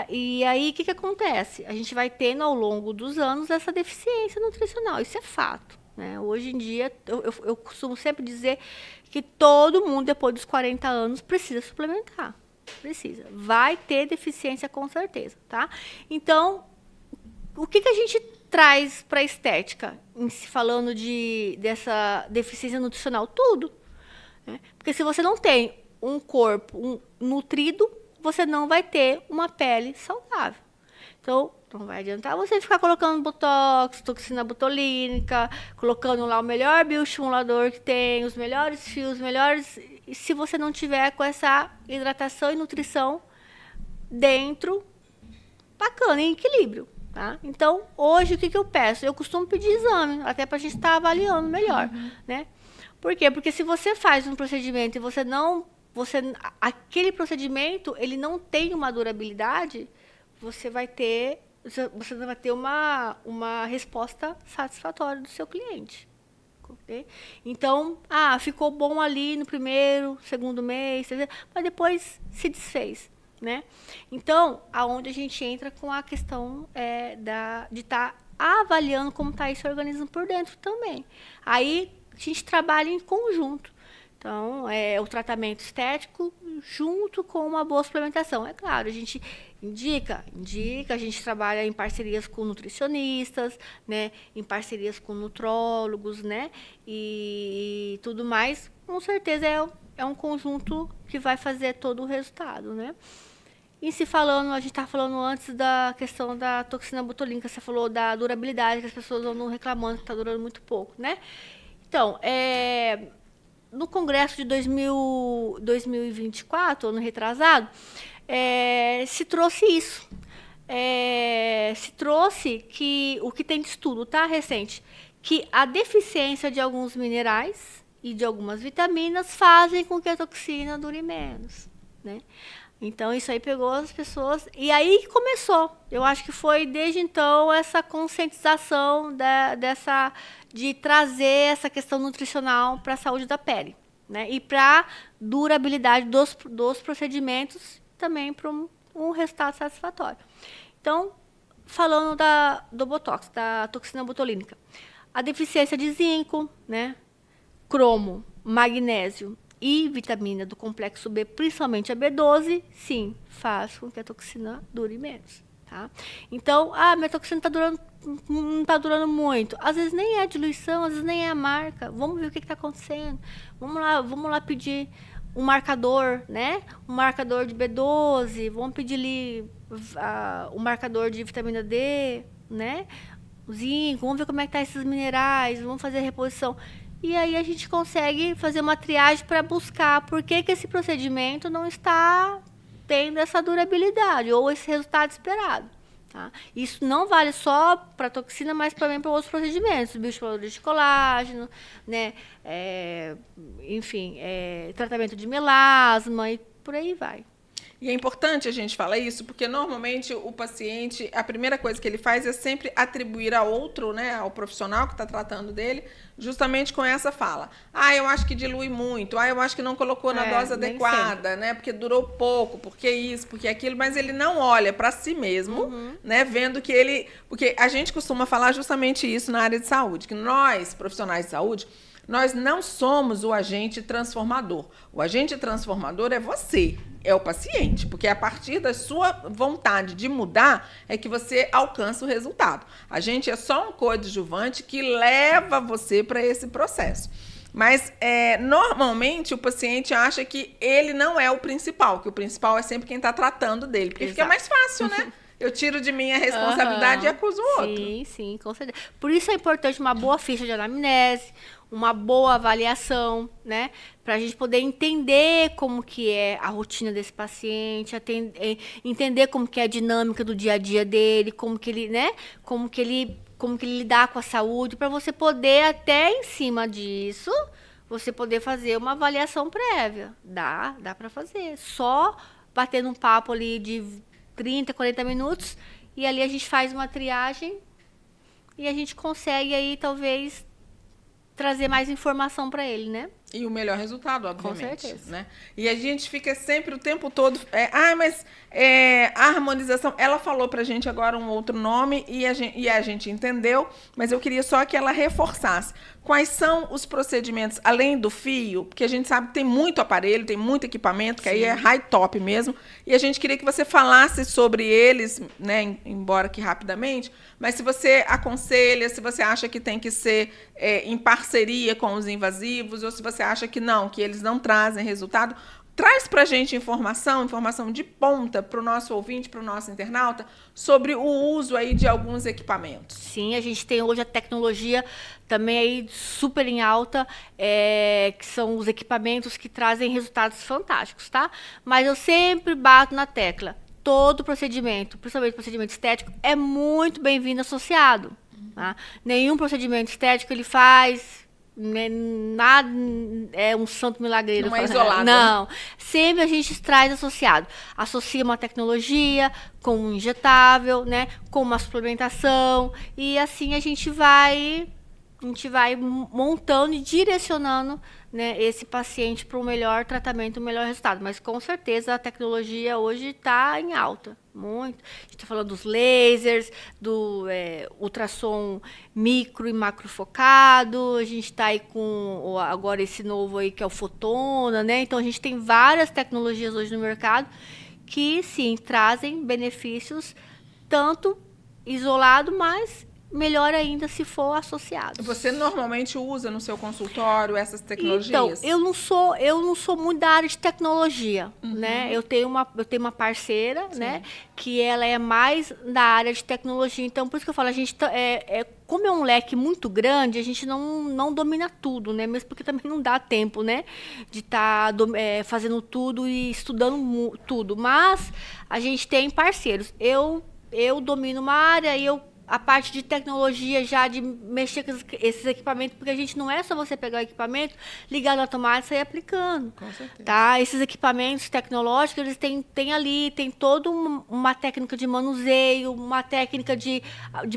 E aí, o que acontece? A gente vai tendo, ao longo dos anos, essa deficiência nutricional. Isso é fato, né? Hoje em dia, eu costumo sempre dizer que todo mundo, depois dos 40 anos, precisa suplementar. Precisa. Vai ter deficiência com certeza, tá? Então, o que a gente traz para a estética, falando dessa deficiência nutricional? Tudo. Né? Porque se você não tem um corpo nutrido, você não vai ter uma pele saudável. Então, não vai adiantar você ficar colocando botox, toxina botulínica, colocando lá o melhor bioestimulador que tem, os melhores fios, se você não tiver com essa hidratação e nutrição dentro, bacana, em equilíbrio. Tá? Então, hoje, o que eu peço? Eu costumo pedir exame, até para a gente estar avaliando melhor. Né? Por quê? Porque se você faz um procedimento e aquele procedimento ele não tem uma durabilidade, você não vai ter uma resposta satisfatória do seu cliente. Okay? Então, ficou bom ali no primeiro, segundo mês, mas depois se desfez. Né? Então, aonde a gente entra com a questão de estar avaliando como está esse organismo por dentro também. Aí, a gente trabalha em conjunto. Então, o tratamento estético junto com uma boa suplementação. É claro, a gente indica, a gente trabalha em parcerias com nutricionistas, né, em parcerias com nutrólogos, né, e tudo mais. Com certeza é um conjunto que vai fazer todo o resultado, né. E a gente estava falando antes da questão da toxina botulínica, você falou da durabilidade, que as pessoas andam reclamando que está durando muito pouco, né. Então, no congresso de 2024, ano retrasado, se trouxe isso. Se trouxe que o que tem de estudo, tá, recente, que a deficiência de alguns minerais e de algumas vitaminas fazem com que a toxina dure menos, né? Então, isso aí pegou as pessoas. E aí que começou. Eu acho que foi, desde então, essa conscientização de trazer essa questão nutricional para a saúde da pele. Né? E para a durabilidade dos procedimentos, também para um resultado satisfatório. Então, falando do Botox, da toxina botulínica. A deficiência de zinco, né? Cromo, magnésio e vitamina do complexo B, principalmente a B12, sim, faz com que a toxina dure menos. Tá? Então, minha toxina não está durando muito. Às vezes nem é a diluição, às vezes nem é a marca. Vamos ver o que está acontecendo. Vamos lá pedir um marcador, né? Um marcador de B12, vamos pedir ali um marcador de vitamina D, né? O zinco, vamos ver como é que tá esses minerais, vamos fazer a reposição. E aí a gente consegue fazer uma triagem para buscar por que esse procedimento não está tendo essa durabilidade ou esse resultado esperado. Tá? Isso não vale só para toxina, mas também para outros procedimentos, bioestimuladores de colágeno, né? Enfim, tratamento de melasma e por aí vai. E é importante a gente falar isso, porque normalmente o paciente, a primeira coisa que ele faz é sempre atribuir a outro, né, ao profissional que está tratando dele, justamente com essa fala. Eu acho que dilui muito, eu acho que não colocou na dose adequada, né, porque durou pouco, porque isso, porque aquilo, mas ele não olha para si mesmo, né, vendo que ele... Porque a gente costuma falar justamente isso na área de saúde, que nós, profissionais de saúde, nós não somos o agente transformador. O agente transformador é você, é o paciente, porque a partir da sua vontade de mudar é que você alcança o resultado. A gente é só um coadjuvante que leva você para esse processo. Mas, normalmente, o paciente acha que ele não é o principal, que o principal é sempre quem está tratando dele, porque fica mais fácil, né? Eu tiro de mim a responsabilidade e acuso o outro. Sim, sim, com certeza. Por isso é importante uma boa ficha de anamnese, uma boa avaliação, né? Para a gente poder entender como que é a rotina desse paciente, entender como que é a dinâmica do dia a dia dele, como que ele, né? Como que ele lidar com a saúde, para você poder, até em cima disso, você poder fazer uma avaliação prévia. Dá para fazer. Só batendo um papo ali de 30, 40 minutos, e ali a gente faz uma triagem e a gente consegue aí, talvez, trazer mais informação para ele, né? E o melhor resultado, obviamente. Com certeza. Né? E a gente fica sempre o tempo todo... mas a harmonização... Ela falou pra gente agora um outro nome e a gente entendeu, mas eu queria só que ela reforçasse. Quais são os procedimentos, além do fio, porque a gente sabe que tem muito aparelho, tem muito equipamento, que aí é high top mesmo, e a gente queria que você falasse sobre eles, né, embora que rapidamente, mas se você aconselha, se você acha que tem que ser em parceria com os invasivos, ou se você acha que não, que eles não trazem resultado, traz para a gente informação de ponta para o nosso ouvinte, para o nosso internauta, sobre o uso aí de alguns equipamentos. Sim, a gente tem hoje a tecnologia também aí super em alta, que são os equipamentos que trazem resultados fantásticos, tá? Mas eu sempre bato na tecla. Todo procedimento, principalmente procedimento estético, é muito bem-vindo associado. Tá? Nenhum procedimento estético ele faz... Nada é um santo milagreiro. Não é isolado. Não. Sempre a gente traz associado. Associa uma tecnologia com um injetável, né? Com uma suplementação. E assim a gente vai montando e direcionando, né, esse paciente para o melhor tratamento, o melhor resultado. Mas com certeza a tecnologia hoje está em alta. Muito. A gente está falando dos lasers, do ultrassom micro e macro focado. A gente está aí com agora esse novo aí que é o Fotona, né? Então a gente tem várias tecnologias hoje no mercado que sim trazem benefícios tanto isolado, mas melhor ainda se for associado. Você normalmente usa no seu consultório essas tecnologias? Então, eu não sou muito da área de tecnologia, né? Eu tenho uma parceira, né, que ela é mais da área de tecnologia. Então, por isso que eu falo, a gente como é um leque muito grande, a gente não domina tudo, né? Mesmo porque também não dá tempo, né, de estar fazendo tudo e estudando tudo. Mas a gente tem parceiros. Eu domino uma área e a parte de tecnologia já de mexer com esses equipamentos, porque a gente não é só você pegar o equipamento, ligar na tomada e sair aplicando. Com certeza. Tá? Esses equipamentos tecnológicos, eles tem toda uma técnica de manuseio, uma técnica de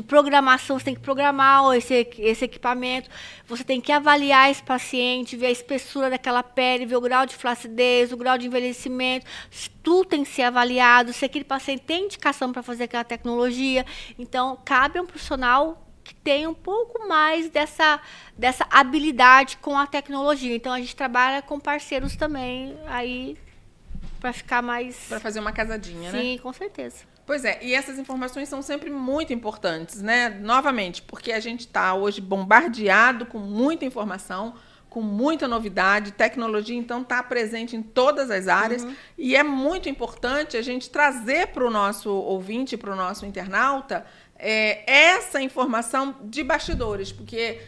programação, você tem que programar esse equipamento, você tem que avaliar esse paciente, ver a espessura daquela pele, ver o grau de flacidez, o grau de envelhecimento, tudo tem que ser avaliado, se aquele paciente tem indicação para fazer aquela tecnologia. Então, cabe a um profissional que tenha um pouco mais dessa habilidade com a tecnologia. Então, a gente trabalha com parceiros também aí para ficar mais... Para fazer uma casadinha, né? Sim, com certeza. Pois é, e essas informações são sempre muito importantes, né? Novamente, porque a gente está hoje bombardeado com muita informação, com muita novidade, tecnologia, então está presente em todas as áreas, e é muito importante a gente trazer para o nosso ouvinte, para o nosso internauta, essa informação de bastidores, porque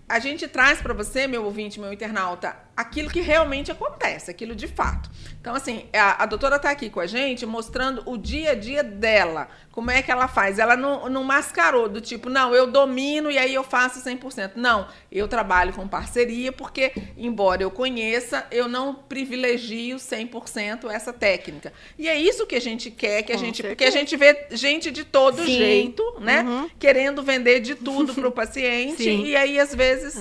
a gente traz para você, meu ouvinte, meu internauta, aquilo que realmente acontece, aquilo de fato. Então, assim, a doutora está aqui com a gente mostrando o dia a dia dela, como é que ela faz. Ela não mascarou do tipo, não, eu domino e aí eu faço 100%. Não, eu trabalho com parceria porque, embora eu conheça, eu não privilegio 100% essa técnica. E é isso que a gente quer, porque a gente vê gente de todo jeito, né? Querendo vender de tudo para o paciente e aí, às vezes,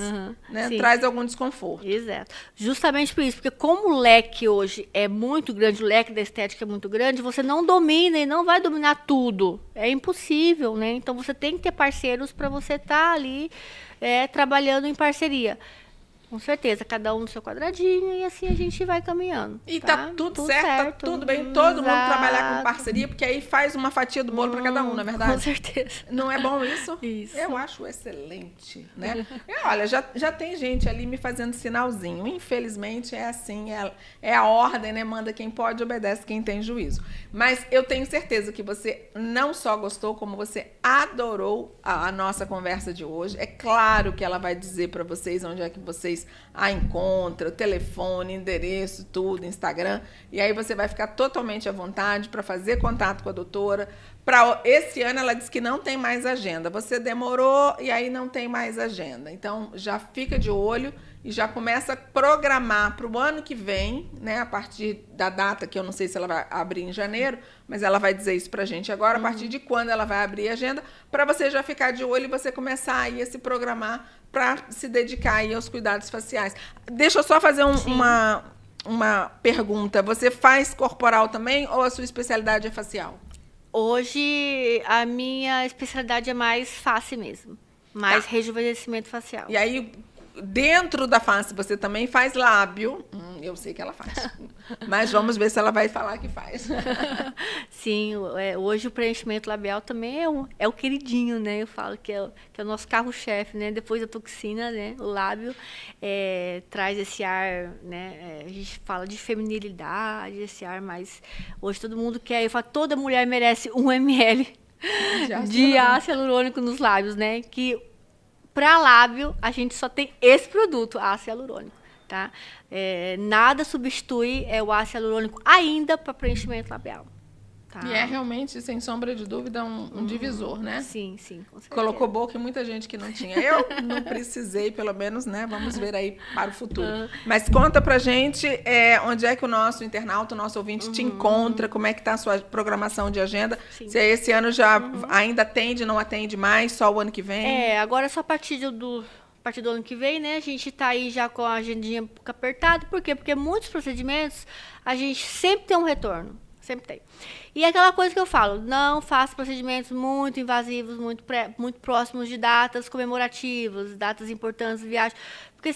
né, traz algum desconforto. Exato. Justamente por isso, porque como o leque hoje é muito grande, o leque da estética é muito grande, você não domina e não vai dominar tudo. É impossível, né? Então, você tem que ter parceiros para você estar ali trabalhando em parceria. Com certeza, cada um no seu quadradinho e assim a gente vai caminhando. E tá tudo certo, tá tudo bem, todo mundo trabalhar com parceria, porque aí faz uma fatia do bolo para cada um, não é verdade? Com certeza. Não é bom isso? Isso. Eu acho excelente, né? Olha, já tem gente ali me fazendo sinalzinho. Infelizmente é assim, é a ordem, né? Manda quem pode, obedece quem tem juízo. Mas eu tenho certeza que você não só gostou, como você adorou a nossa conversa de hoje. É claro que ela vai dizer para vocês onde é que vocês a encontra, telefone, endereço, tudo, Instagram, e aí você vai ficar totalmente à vontade para fazer contato com a doutora, Para esse ano, ela disse que não tem mais agenda. Você demorou e aí não tem mais agenda. Então, já fica de olho e já começa a programar para o ano que vem, né? A partir da data, que eu não sei se ela vai abrir em janeiro, mas ela vai dizer isso para a gente agora, a partir de quando ela vai abrir a agenda, para você já ficar de olho e você começar aí a se programar para se dedicar aí aos cuidados faciais. Deixa eu só fazer uma pergunta. Você faz corporal também ou a sua especialidade é facial? Hoje, a minha especialidade é mais face mesmo. Mais rejuvenescimento facial. E aí, dentro da face, você também faz lábio. Eu sei que ela faz. Mas vamos ver se ela vai falar que faz. Sim, hoje o preenchimento labial também é o queridinho, né? Eu falo que é o nosso carro-chefe, né? Depois da toxina, né? O lábio traz esse ar, né? A gente fala de feminilidade, esse ar mais... Hoje todo mundo quer, eu falo, toda mulher merece 1 ml de ácido hialurônico nos lábios, né? Que para lábio, a gente só tem esse produto, ácido hialurônico, tá? Nada substitui o ácido hialurônico ainda para preenchimento labial. Tá? E é realmente, sem sombra de dúvida, um divisor, né? Sim, sim, com certeza. Colocou boca em muita gente que não tinha. Eu não precisei, pelo menos, né? Vamos ver aí para o futuro. Mas conta pra gente onde é que o nosso internauta, o nosso ouvinte te encontra, como é que tá a sua programação de agenda. Sim. Se esse ano já ainda atende, não atende mais, só o ano que vem? Agora só a partir do ano que vem, né? A gente tá aí já com a agendinha um pouco apertada. Por quê? Porque muitos procedimentos a gente sempre tem um retorno. Sempre tem. E é aquela coisa que eu falo, não faça procedimentos muito invasivos, muito próximos de datas comemorativas, datas importantes, viagens, porque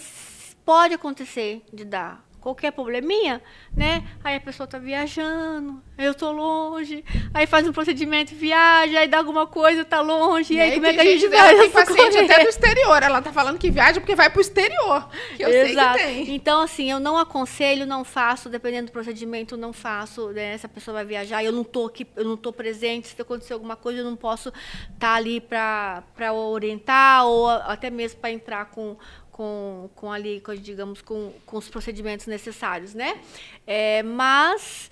pode acontecer de dar qualquer probleminha, né? Aí a pessoa tá viajando, eu tô longe, aí faz um procedimento, viaja, aí dá alguma coisa, tá longe, e aí como é que a gente vai? Tem paciente até do exterior, ela tá falando que viaja porque vai pro exterior, que eu Exato. sei que tem. Então, assim, eu não aconselho, não faço, dependendo do procedimento, não faço, né? Se a pessoa vai viajar, eu não tô aqui, eu não tô presente, se acontecer alguma coisa, eu não posso estar ali para orientar, ou até mesmo para entrar com os procedimentos necessários, né? Mas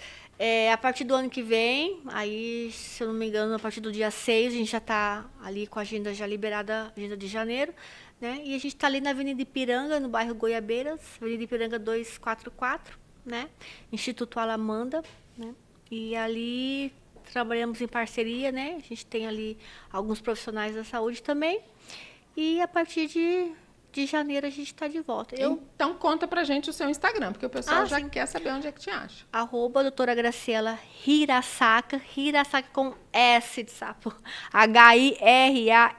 a partir do ano que vem, aí, se eu não me engano, a partir do dia 6, a gente já está ali com a agenda já liberada, agenda de janeiro, né? E a gente está ali na Avenida Ipiranga, no bairro Goiabeiras, Avenida Ipiranga 244, né? Instituto Alamanda, né? E ali trabalhamos em parceria, né? A gente tem ali alguns profissionais da saúde também. E a partir de janeiro a gente está de volta. Então conta pra gente o seu Instagram, porque o pessoal já quer saber onde é que te acha. @doutora Graciela Hirasaka, Hirasaka com S de sapo,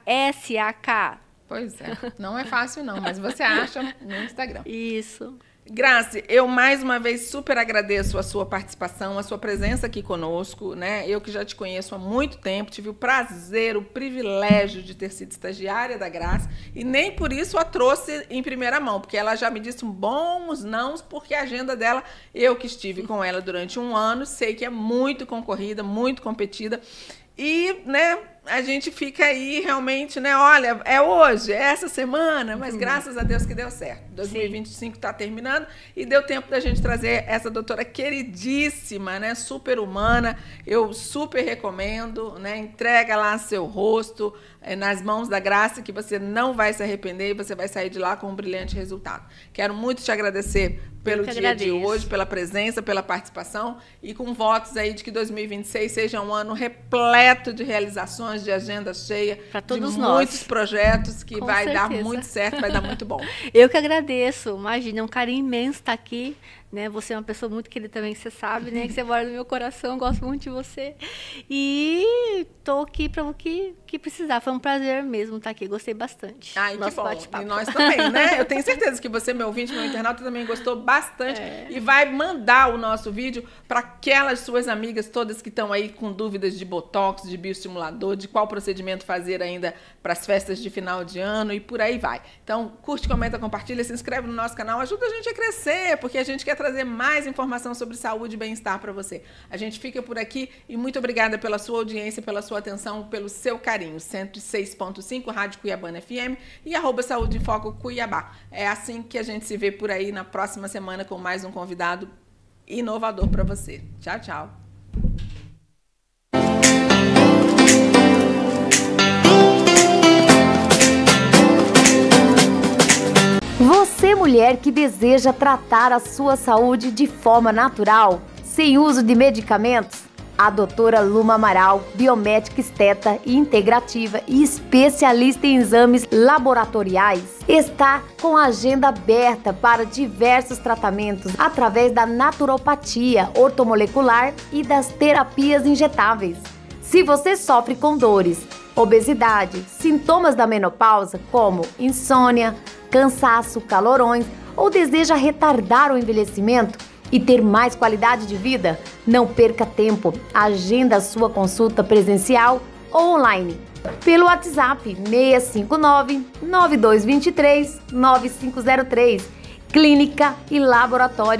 Hirasaka. Pois é, não é fácil não, mas você acha no Instagram. Isso. Grazi, eu mais uma vez super agradeço a sua participação, a sua presença aqui conosco, né? Eu que já te conheço há muito tempo, tive o prazer, o privilégio de ter sido estagiária da Grazi e nem por isso a trouxe em primeira mão, porque ela já me disse bons nãos, porque a agenda dela, eu que estive com ela durante 1 ano, sei que é muito concorrida, muito competida e, né, a gente fica aí realmente, né? Olha, é hoje, é essa semana, mas graças a Deus que deu certo. 2025 está terminando e deu tempo da gente trazer essa doutora queridíssima, né? Super humana. Eu super recomendo, né? Entrega lá seu rosto nas mãos da Graça, que você não vai se arrepender e você vai sair de lá com um brilhante resultado. Quero muito te agradecer pelo dia de hoje, pela presença, pela participação e com votos aí de que 2026 seja um ano repleto de realizações, de agenda cheia, para todos de nós. Muitos projetos que Com vai certeza. dar muito certo, vai dar muito bom. Eu que agradeço, imagina, é um carinho imenso estar aqui, né? Você é uma pessoa muito querida também, que você sabe, né? Que você mora no meu coração, gosto muito de você. E tô aqui para o que precisar. Foi um prazer mesmo estar aqui, gostei bastante. Ai, que bom. E nós também, né? Eu tenho certeza que você, meu ouvinte, meu internauta, também gostou bastante e vai mandar o nosso vídeo para aquelas suas amigas todas que estão aí com dúvidas de botox, de bioestimulador, de qual procedimento fazer ainda para as festas de final de ano e por aí vai. Então, curte, comenta, compartilha, se inscreve no nosso canal, ajuda a gente a crescer, porque a gente quer trazer mais informação sobre saúde e bem-estar para você. A gente fica por aqui e muito obrigada pela sua audiência, pela sua atenção, pelo seu carinho. 106.5 Rádio Cuiabana FM e @Saúde em Foco Cuiabá. É assim que a gente se vê por aí na próxima semana com mais um convidado inovador para você. Tchau, tchau. mulher que deseja tratar a sua saúde de forma natural, sem uso de medicamentos, a doutora Luma Amaral, biomédica esteta e integrativa e especialista em exames laboratoriais, está com a agenda aberta para diversos tratamentos através da naturopatia ortomolecular e das terapias injetáveis. Se você sofre com dores, obesidade, sintomas da menopausa como insônia, cansaço, calorões ou deseja retardar o envelhecimento e ter mais qualidade de vida, não perca tempo. Agenda a sua consulta presencial ou online pelo WhatsApp 659-9223-9503. Clínica e Laboratório